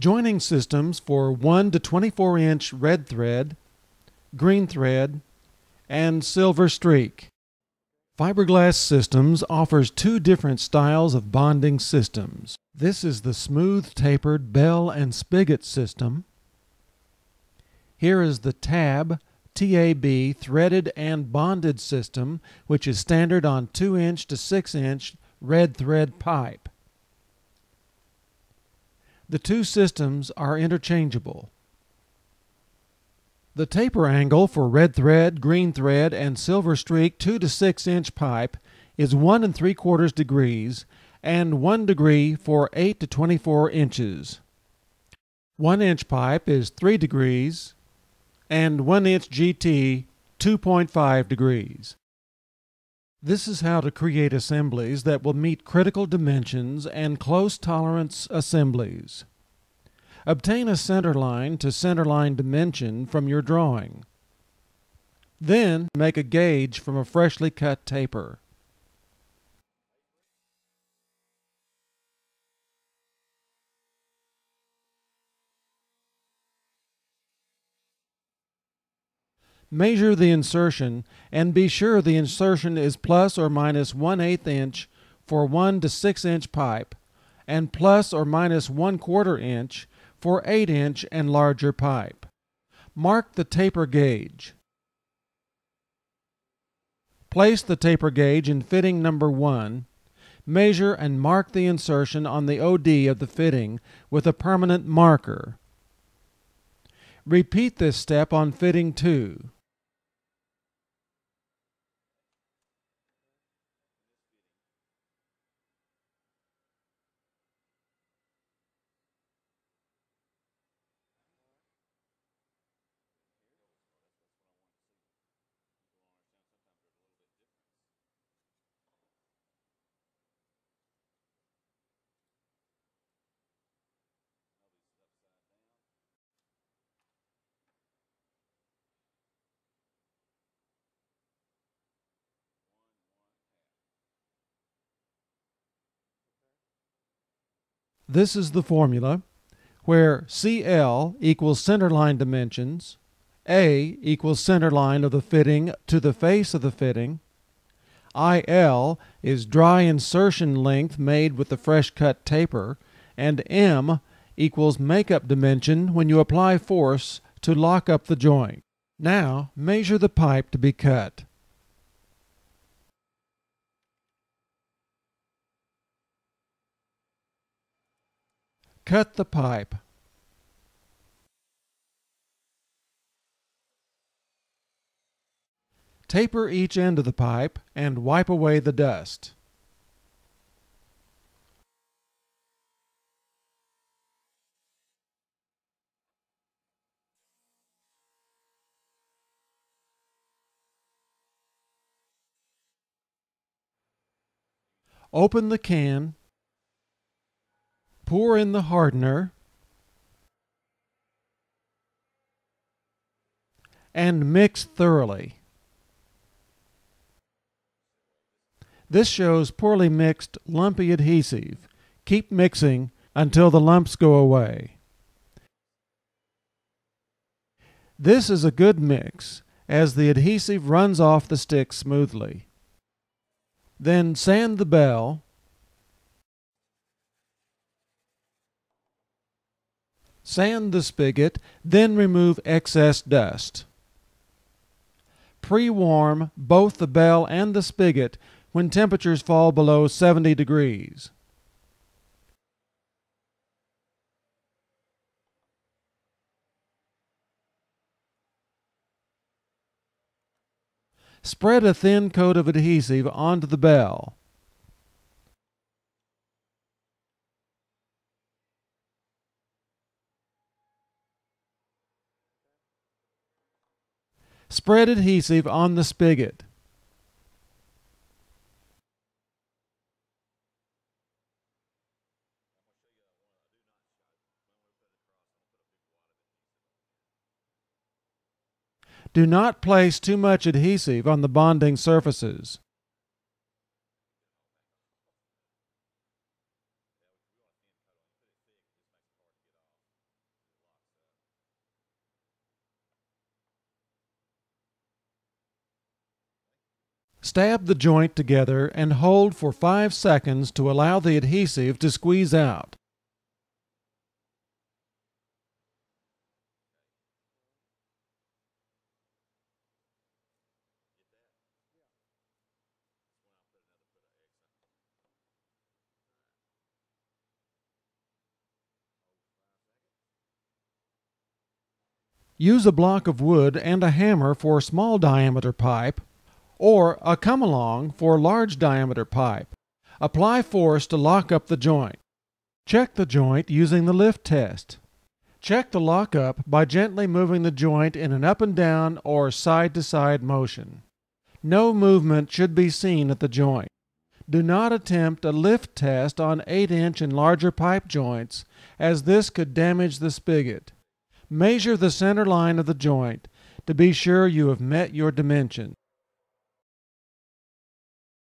Joining systems for 1 to 24 inch red thread, green thread, and silver streak. Fiberglass Systems offers two different styles of bonding systems. This is the smooth tapered bell and spigot system. Here is the TAB threaded and bonded system, which is standard on 2-inch to 6-inch red thread pipe. The two systems are interchangeable. The taper angle for red thread, green thread, and silver streak 2 to 6-inch pipe is 1 3/4 degrees and 1 degree for 8 to 24 inches. 1-inch pipe is 3 degrees and 1-inch GT 2.5 degrees. This is how to create assemblies that will meet critical dimensions and close tolerance assemblies. Obtain a centerline to centerline dimension from your drawing. Then make a gauge from a freshly cut taper. Measure the insertion and be sure the insertion is plus or minus 1/8 inch for 1 to 6-inch pipe and plus or minus 1/4 inch for 8-inch and larger pipe. Mark the taper gauge. Place the taper gauge in fitting number 1. Measure and mark the insertion on the OD of the fitting with a permanent marker. Repeat this step on fitting 2. This is the formula where CL equals centerline dimensions, A equals centerline of the fitting to the face of the fitting, IL is dry insertion length made with the fresh cut taper, and M equals makeup dimension when you apply force to lock up the joint. Now measure the pipe to be cut. Cut the pipe. Taper each end of the pipe and wipe away the dust. Open the can. Pour in the hardener and mix thoroughly. This shows poorly mixed, lumpy adhesive. Keep mixing until the lumps go away. This is a good mix, as the adhesive runs off the stick smoothly. Then sand the bell. Sand the spigot, then remove excess dust. Pre-warm both the bell and the spigot when temperatures fall below 70 degrees. Spread a thin coat of adhesive onto the bell. Spread adhesive on the spigot. Do not place too much adhesive on the bonding surfaces. Stab the joint together and hold for 5 seconds to allow the adhesive to squeeze out. Use a block of wood and a hammer for small diameter pipe, or a come-along for large diameter pipe. Apply force to lock up the joint. Check the joint using the lift test. Check the lockup by gently moving the joint in an up and down or side-to-side motion. No movement should be seen at the joint. Do not attempt a lift test on 8-inch and larger pipe joints, as this could damage the spigot. Measure the center line of the joint to be sure you have met your dimensions.